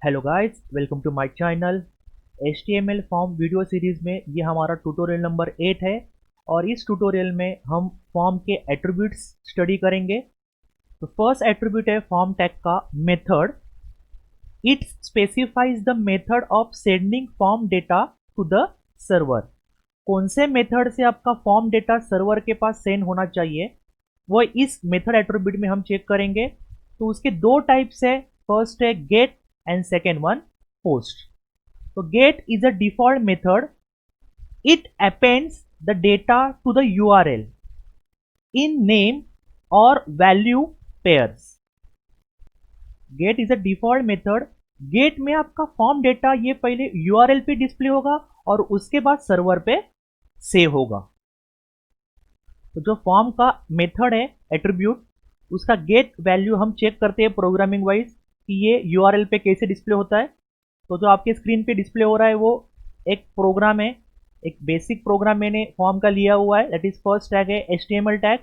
Hello guys, welcome to my channel. HTML form video series में ये हमारा tutorial number 8 है और इस ट्यूटोरियल में हम फॉर्म के एट्रीब्यूट्स स्टडी करेंगे। तो फर्स्ट एट्रीब्यूट है फॉर्म टैग का method. It specifies the method of sending form data to the server. कौन से मेथड से आपका फॉर्म डेटा सर्वर के पास सेंड होना चाहिए वो इस मेथड एट्रीब्यूट में हम चेक करेंगे। तो उसके दो टाइप्स है, फर्स्ट है get and second one post. तो get is a default method. It appends the data to the URL in name और value pairs. Get is a default method. Get में आपका फॉर्म डेटा ये पहले URL पे display होगा और उसके बाद सर्वर पे सेव होगा। तो जो फॉर्म का मेथड है एट्रीब्यूट, उसका गेट वैल्यू हम चेक करते हैं प्रोग्रामिंग वाइज कि ये URL पे कैसे डिस्प्ले होता है। तो जो आपके स्क्रीन पे डिस्प्ले हो रहा है वो एक प्रोग्राम है, एक बेसिक प्रोग्राम मैंने फॉर्म का लिया हुआ है। दैट इज फर्स्ट टैग है HTML टैग।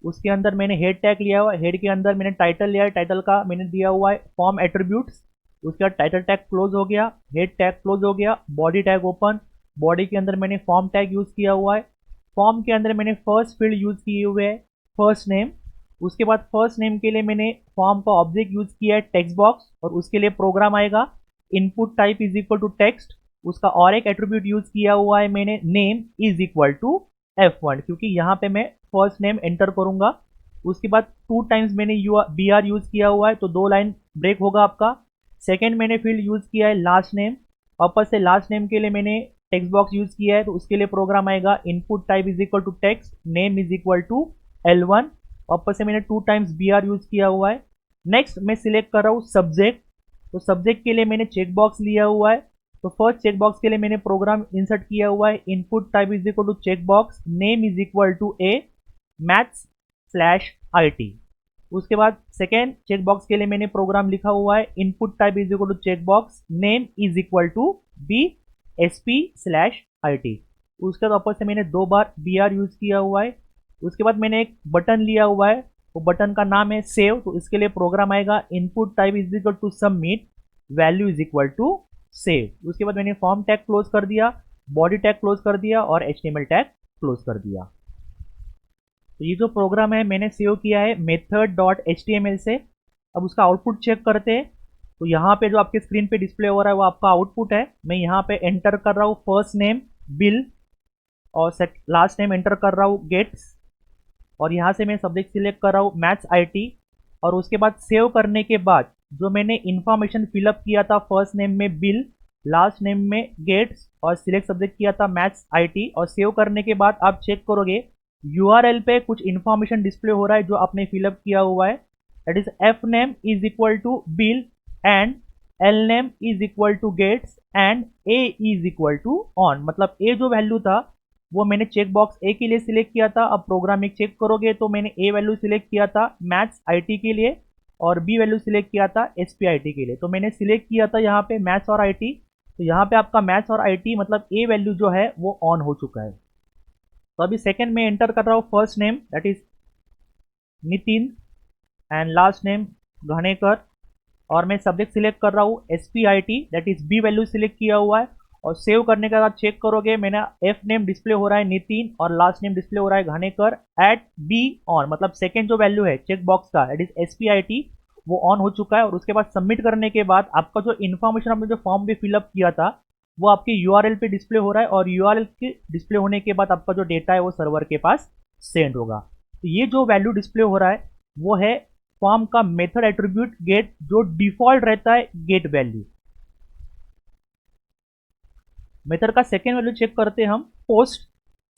उसके अंदर मैंने हेड टैग लिया हुआ है, हेड के अंदर मैंने टाइटल लिया है, टाइटल का मैंने दिया हुआ है फॉर्म एट्रीब्यूट्स। उसके बाद टाइटल टैग क्लोज हो गया, हेड टैग क्लोज हो गया, बॉडी टैग ओपन। बॉडी के अंदर मैंने फॉर्म टैग यूज किया हुआ है। फॉर्म के अंदर मैंने फर्स्ट फील्ड यूज किए हुए है फर्स्ट नेम। उसके बाद फर्स्ट नेम के लिए मैंने फॉर्म का ऑब्जेक्ट यूज किया है टेक्स्ट बॉक्स और उसके लिए प्रोग्राम आएगा input type is equal to text. उसका और एक एट्रीब्यूट यूज किया हुआ है मैंने name is equal to F1, क्योंकि यहाँ पे मैं फर्स्ट नेम एंटर करूंगा। उसके बाद 2 टाइम्स मैंने BR यूज किया हुआ है तो 2 लाइन ब्रेक होगा आपका। सेकेंड मैंने फील्ड यूज किया है लास्ट नेम। वापस से लास्ट नेम के लिए मैंने टेक्स्ट बॉक्स यूज किया है तो उसके लिए प्रोग्राम आएगा input type is equal to text, name is equal to L1। वापस से मैंने 2 टाइम्स BR यूज किया हुआ है। नेक्स्ट मैं सिलेक्ट कर रहा हूँ सब्जेक्ट। तो सब्जेक्ट के लिए मैंने चेक बॉक्स लिया हुआ है। तो फर्स्ट चेक बॉक्स के लिए मैंने प्रोग्राम इंसर्ट किया हुआ है input type is equal to check box, name is equal to A maths/IT। उसके बाद सेकेंड चेक बॉक्स के लिए मैंने प्रोग्राम लिखा हुआ है input type is equal to check box, name is equal to B SP/IT। उसके बाद वापस से मैंने 2 बार BR यूज किया हुआ है। उसके बाद मैंने एक बटन लिया हुआ है, वो बटन का नाम है सेव। तो इसके लिए प्रोग्राम आएगा input type is equal to submit, value is equal to save. उसके बाद मैंने फॉर्म टैग क्लोज कर दिया, बॉडी टैग क्लोज कर दिया और HTML टैग क्लोज कर दिया। तो ये जो प्रोग्राम है मैंने सेव किया है method.html से। अब उसका आउटपुट चेक करते हैं। तो यहाँ पे जो आपके स्क्रीन पे डिस्प्ले हो रहा है वो आपका आउटपुट है। मैं यहाँ पे एंटर कर रहा हूँ फर्स्ट नेम बिल और लास्ट नेम एंटर कर रहा हूँ गेट्स और यहाँ से मैं सब्जेक्ट सिलेक्ट कर रहा हूँ maths/IT। और उसके बाद सेव करने के बाद जो मैंने इंफॉर्मेशन फिलअप किया था फर्स्ट नेम में बिल, लास्ट नेम में गेट्स और सिलेक्ट सब्जेक्ट किया था maths/IT और सेव करने के बाद आप चेक करोगे URL पे कुछ इंफॉर्मेशन डिस्प्ले हो रहा है जो आपने फिलअप किया हुआ है। That is F name is equal to Bill and L name is equal to Gates and A is equal to on. मतलब A जो वैल्यू था वो मैंने चेक बॉक्स A के लिए सिलेक्ट किया था। अब प्रोग्राम एक चेक करोगे तो मैंने A वैल्यू सिलेक्ट किया था maths/IT के लिए और B वैल्यू सिलेक्ट किया था SP/IT के लिए। तो मैंने सिलेक्ट किया था यहाँ पे मैथ्स और IT। तो यहाँ पे आपका मैथ्स और IT मतलब A वैल्यू जो है वो ऑन हो चुका है। तो अभी सेकंड में एंटर कर रहा हूँ first name that is Nitin and last name Ghanekar और मैं सब्जेक्ट सिलेक्ट कर रहा हूँ SP/IT that is B value select किया हुआ है। और सेव करने के बाद चेक करोगे मैंने F नेम डिस्प्ले हो रहा है नितिन और लास्ट नेम डिस्प्ले हो रहा है घनेकर एट B ऑन। मतलब सेकेंड जो वैल्यू है चेक बॉक्स का दैट इज SP/IT वो ऑन हो चुका है। और उसके बाद सबमिट करने के बाद आपका जो इन्फॉर्मेशन आपने जो फॉर्म पे फिलअप किया था वो आपके URL पे डिस्प्ले हो रहा है और URL के डिस्प्ले होने के बाद आपका जो डेटा है वो सर्वर के पास सेंड होगा। तो ये जो वैल्यू डिस्प्ले हो रहा है वो है फॉर्म का मेथड एट्रीब्यूट गेट, जो डिफॉल्ट रहता है गेट वैल्यू। मेथड का सेकेंड वैल्यू चेक करते हैं हम। Post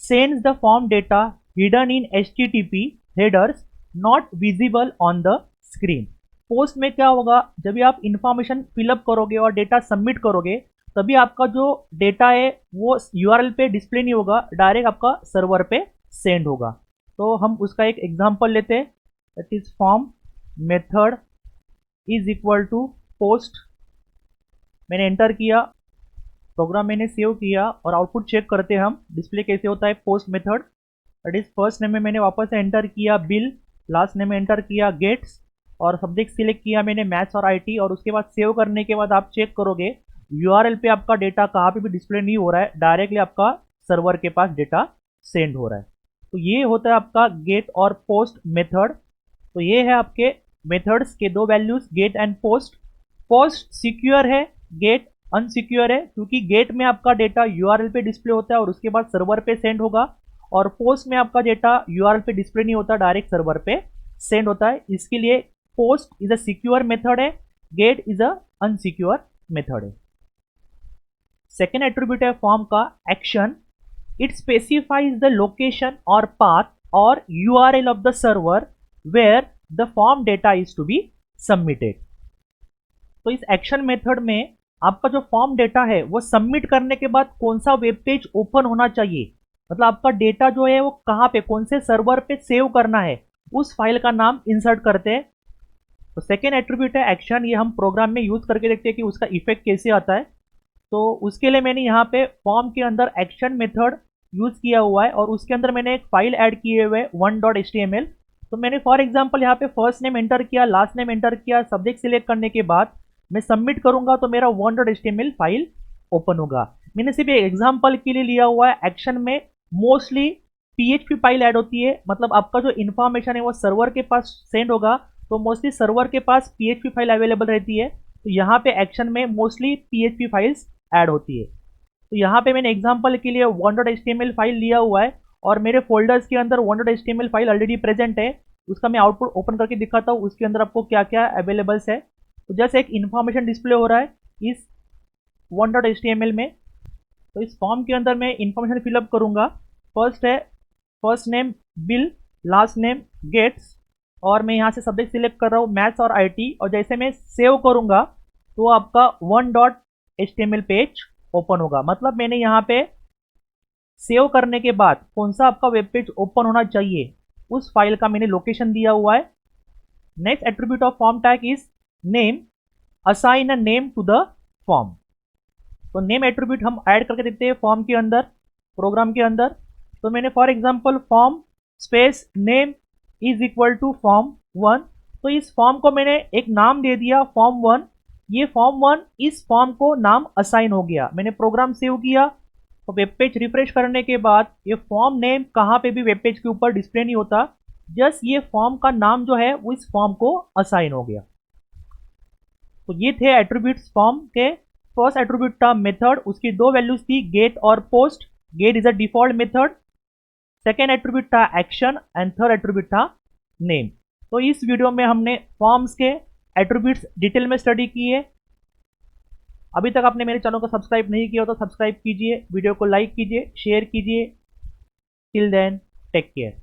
sends the form data hidden in HTTP headers not visible on the screen. Post में क्या होगा, जब भी आप इंफॉर्मेशन फिलअप करोगे और डेटा सबमिट करोगे तभी आपका जो डेटा है वो URL पे डिस्प्ले नहीं होगा, डायरेक्ट आपका सर्वर पे सेंड होगा। तो हम उसका एक एग्जांपल लेते हैं that is form method is equal to post. मैंने एंटर किया, प्रोग्राम मैंने सेव किया और आउटपुट चेक करते हैं हम डिस्प्ले कैसे होता है post method. That is first name में मैंने वापस से एंटर किया बिल, लास्ट नेम में एंटर किया गेट्स और सब्जेक्ट सिलेक्ट किया मैंने मैथ्स और आईटी, और उसके बाद सेव करने के बाद आप चेक करोगे यूआरएल पे आपका डेटा कहाँ पे भी डिस्प्ले नहीं हो रहा है, डायरेक्टली आपका सर्वर के पास डेटा सेंड हो रहा है। तो ये होता है आपका गेट और पोस्ट मेथड। तो ये है आपके मेथड्स के दो values, get and post. Post secure है, गेट अनसिक्योर है, क्योंकि गेट में आपका डेटा यूआरएल पे डिस्प्ले होता है और उसके बाद सर्वर पे सेंड होगा, और पोस्ट में आपका डेटा यूआरएल पे डिस्प्ले नहीं होता, डायरेक्ट सर्वर पे सेंड होता है। इसके लिए post is a secure method है, get is a unsecure method है। सेकेंड एट्रीब्यूट है फॉर्म का action. It specifies the location और पाथ और URL of the server where the form data is to be submitted. तो इस action method में आपका जो फॉर्म डेटा है वो सबमिट करने के बाद कौन सा वेब पेज ओपन होना चाहिए, मतलब आपका डेटा जो है वो कहां पे, कौन से सर्वर पे सेव करना है, उस फाइल का नाम इंसर्ट करते हैं। तो सेकेंड एट्रीब्यूट है एक्शन। ये हम प्रोग्राम में यूज करके देखते हैं कि उसका इफेक्ट कैसे आता है। तो उसके लिए मैंने यहाँ पे फॉर्म के अंदर एक्शन मेथड यूज किया हुआ है और उसके अंदर मैंने एक फाइल ऐड किए हुए 1.html। तो मैंने फॉर एग्जांपल यहाँ पे फर्स्ट नेम एंटर किया, लास्ट नेम एंटर किया, सब्जेक्ट सिलेक्ट करने के बाद मैं सबमिट करूंगा तो मेरा 1.html फाइल ओपन होगा। मैंने सिर्फ एग्जांपल के लिए लिया हुआ है। एक्शन में मोस्टली PHP फाइल ऐड होती है, मतलब आपका जो इन्फॉर्मेशन है वो सर्वर के पास सेंड होगा, तो मोस्टली सर्वर के पास PHP फाइल अवेलेबल रहती है। तो यहाँ पे एक्शन में मोस्टली PHP फाइल्स ऐड होती है। तो यहाँ पे मैंने एग्जांपल के लिए 1.html फाइल लिया हुआ है और मेरे फोल्डर्स के अंदर 1.html फाइल ऑलरेडी प्रेजेंट है। उसका मैं आउटपुट ओपन करके दिखाता हूँ, उसके अंदर आपको क्या क्या अवेलेबल्स है। तो जैसे एक इन्फॉर्मेशन डिस्प्ले हो रहा है इस 1.html में। तो इस फॉर्म के अंदर मैं इन्फॉर्मेशन फिलअप करूंगा। फर्स्ट है first name Bill, last name Gates, और मैं यहाँ से सब्जेक्ट सिलेक्ट कर रहा हूँ मैथ्स और आईटी, और जैसे मैं सेव करूंगा तो आपका 1.html पेज ओपन होगा। मतलब मैंने यहाँ पे सेव करने के बाद कौन सा आपका वेब पेज ओपन होना चाहिए उस फाइल का मैंने लोकेशन दिया हुआ है। Next attribute of form tag is name. Assign a name to the form. तो नेम एट्रीब्यूट हम ऐड करके देखते हैं फॉर्म के अंदर, प्रोग्राम के अंदर। तो मैंने for example form space name is equal to form 1। तो इस फॉर्म को मैंने एक नाम दे दिया फॉर्म 1। ये फॉर्म 1 इस फॉर्म को नाम असाइन हो गया। मैंने प्रोग्राम सेव किया तो वेब पेज रिफ्रेश करने के बाद ये फॉर्म नेम कहाँ पे भी वेब पेज के ऊपर डिस्प्ले नहीं होता, जस्ट ये फॉर्म का नाम जो है वो इस फॉर्म को असाइन हो गया। तो ये थे एट्रीब्यूट्स फॉर्म के। फर्स्ट एट्रीब्यूट था मेथड, उसकी दो वैल्यूज थी गेट और post. Get is a default method. Second attribute था एक्शन एंड थर्ड एट्रीब्यूट था नेम। तो इस वीडियो में हमने फॉर्म्स के एट्रीब्यूट्स डिटेल में स्टडी किए। अभी तक आपने मेरे चैनल को सब्सक्राइब नहीं किया तो सब्सक्राइब कीजिए, वीडियो को लाइक कीजिए, शेयर कीजिए। Till then take care.